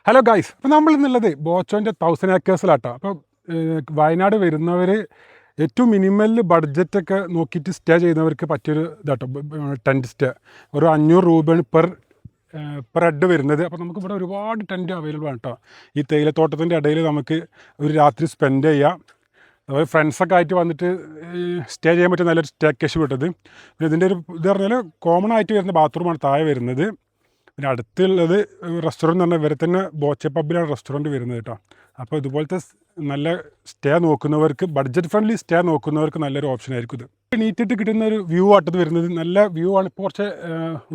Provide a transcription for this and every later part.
Hello guys, അപ്പോൾ നമ്മൾ ഇന്നുള്ളത് ബോച്ചോൻ്റെ 1000 ഏക്കേഴ്സിലാട്ടോ. അപ്പോൾ വയനാട് വരുന്നവർ ഏറ്റവും മിനിമൽ ബഡ്ജറ്റൊക്കെ നോക്കിയിട്ട് സ്റ്റേ ചെയ്യുന്നവർക്ക് പറ്റിയൊരു ഇതാട്ടോ ടെൻറ്റ് സ്റ്റേ. ഒരു 500 രൂപയാണ് പെർ ഹെഡ് വരുന്നത്. അപ്പോൾ നമുക്കിവിടെ ഒരുപാട് ടെൻറ്റ് അവൈലബിൾ ആണ് കേട്ടോ. ഈ തേയിലത്തോട്ടത്തിൻ്റെ ഇടയിൽ നമുക്ക് ഒരു രാത്രി സ്പെൻഡ് ചെയ്യാം. അതുപോലെ ഫ്രണ്ട്സൊക്കെ ആയിട്ട് വന്നിട്ട് സ്റ്റേ ചെയ്യാൻ പറ്റിയ നല്ലൊരു സ്റ്റേക്കേഷൻ വിട്ടത്. പിന്നെ ഇതിൻ്റെ ഒരു ഇത് പറഞ്ഞാൽ കോമൺ ആയിട്ട് വരുന്ന ബാത്റൂമാണ് താഴെ വരുന്നത്. പിന്നെ അടുത്തുള്ളത് റെസ്റ്റോറൻറ്റ് എന്ന് പറഞ്ഞാൽ ഇവരെ തന്നെ ബോച്ചെ പബ്ബിലാണ് റെസ്റ്റോറൻറ്റ് വരുന്നത് കേട്ടോ. അപ്പോൾ ഇതുപോലത്തെ നല്ല സ്റ്റേ നോക്കുന്നവർക്ക്, ബഡ്ജറ്റ് ഫ്രണ്ട്ലി സ്റ്റേ നോക്കുന്നവർക്ക് നല്ലൊരു ഓപ്ഷൻ ആയിരിക്കും ഇത്. നീറ്റിട്ട് കിട്ടുന്ന ഒരു വ്യൂ ആട്ടത് വരുന്നത്. നല്ല വ്യൂ ആണ്. ഇപ്പോൾ കുറച്ച്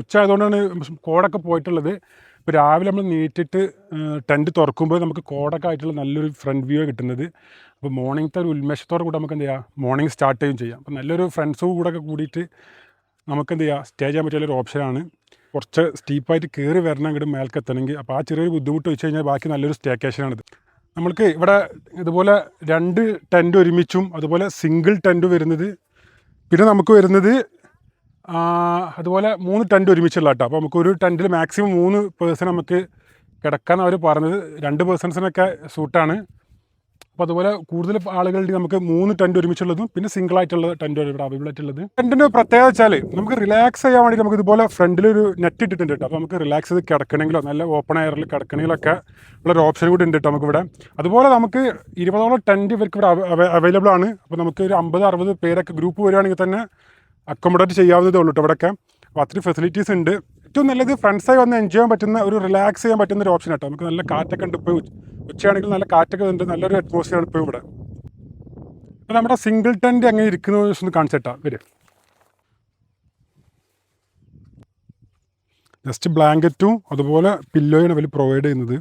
ഉച്ച ആയതുകൊണ്ടാണ് കോടൊക്കെ പോയിട്ടുള്ളത്. ഇപ്പോൾ രാവിലെ നമ്മൾ നീറ്റിട്ട് ടെൻറ്റ് തുറക്കുമ്പോൾ നമുക്ക് കോടൊക്കെ ആയിട്ടുള്ള നല്ലൊരു ഫ്രണ്ട് വ്യൂ കിട്ടുന്നത്. അപ്പോൾ മോർണിംഗത്തെ ഒരു ഉന്മേഷത്തോടെ കൂടെ നമുക്ക് എന്ത് ചെയ്യാം, മോർണിംഗ് സ്റ്റാർട്ട് ചെയ്യുകയും ചെയ്യാം. അപ്പോൾ നല്ലൊരു ഫ്രണ്ട്സും കൂടെ ഒക്കെ കൂടിയിട്ട് നമുക്ക് എന്ത് ചെയ്യുക, സ്റ്റേ ചെയ്യാൻ പറ്റിയൊരു ഓപ്ഷനാണ്. കുറച്ച് സ്റ്റീപ്പായിട്ട് കയറി വരണം അങ്ങോട്ട് മേൽക്ക് എത്തണമെങ്കിൽ. അപ്പോൾ ആ ചെറിയൊരു ബുദ്ധിമുട്ട് വെച്ച് കഴിഞ്ഞാൽ ബാക്കി നല്ലൊരു സ്റ്റേക്കേഷനാണിത്. നമ്മൾക്ക് ഇവിടെ ഇതുപോലെ 2 ടെൻറ്റ് ഒരുമിച്ചും അതുപോലെ സിംഗിൾ ടെൻറ്റ് വരുന്നത്, പിന്നെ നമുക്ക് വരുന്നത് അതുപോലെ 3 ടെൻറ്റ് ഒരുമിച്ചുള്ള കേട്ടോ. അപ്പോൾ നമുക്കൊരു ടെൻറ്റിൽ മാക്സിമം 3 പേഴ്സൺ നമുക്ക് കിടക്കാമെന്ന് അവർ പറഞ്ഞത്. 2 പേഴ്സൺസിനൊക്കെ സൂട്ടാണ്. അപ്പോൾ അതുപോലെ കൂടുതൽ ആളുകളുടെ നമുക്ക് 3 ടെൻറ്റ് ഒരുമിച്ചുള്ളതും പിന്നെ സിംഗിളായിട്ടുള്ള ടെൻറ്റ് ഇവിടെ അവൈലബിൾ ആയിട്ടുള്ളത്. ടെൻറ്റിൻ്റെ പ്രത്യേകത വെച്ചാൽ നമുക്ക് റിലാക്സ് ചെയ്യാൻ വേണ്ടി നമുക്ക് ഇതുപോലെ ഫ്രണ്ടിലൊരു നെറ്റ് ഇട്ടിട്ടുണ്ട് കേട്ടോ. അപ്പോൾ നമുക്ക് റിലാക്സ് ചെയ്ത് കിടക്കണമെങ്കിലോ നല്ല ഓപ്പൺ എയറിൽ കിടക്കണമെങ്കിലൊക്കെ ഉള്ളൊരു ഓപ്ഷൻ കൂടി ഉണ്ട് കേട്ടോ നമുക്കിവിടെ. അതുപോലെ നമുക്ക് 20ഓളം ടെൻറ്റ് ഇവർക്ക് ഇവിടെ അവൈലബിൾ ആണ്. അപ്പോൾ നമുക്ക് ഒരു 50-60 പേരൊക്കെ ഗ്രൂപ്പ് വരികയാണെങ്കിൽ തന്നെ അക്കോമഡേറ്റ് ചെയ്യാവുന്നതേ ഉള്ളൂ കേട്ടോ ഇവിടെയൊക്കെ. അപ്പോൾ അത്രയും ഫെസിലിറ്റീസ് ഉണ്ട്. ഏറ്റവും നല്ലത് ഫ്രണ്ട്സായി വന്ന് എൻജോയ് ചെയ്യാൻ പറ്റുന്ന, ഒരു റിലാക്സ് ചെയ്യാൻ പറ്റുന്ന ഒരു ഓപ്ഷൻ കേട്ടോ. നമുക്ക് നല്ല കാറ്റൊക്കെ ഉണ്ട്. ഇപ്പോൾ ഉച്ചയാണെങ്കിൽ നല്ല കാറ്റൊക്കെ ഉണ്ട്. നല്ലൊരു അറ്റ്മോസ്ഫിയർ ഇപ്പോൾ ഇവിടെ. അപ്പോൾ നമ്മുടെ സിംഗിൾ ടെൻറ്റ് എങ്ങനെ ഇരിക്കുന്നത് ഒന്ന് കാണിച്ചിട്ടാ വരും. ജസ്റ്റ് ബ്ലാങ്കറ്റും അതുപോലെ പില്ലോയാണ് അവർ പ്രൊവൈഡ് ചെയ്യുന്നത്.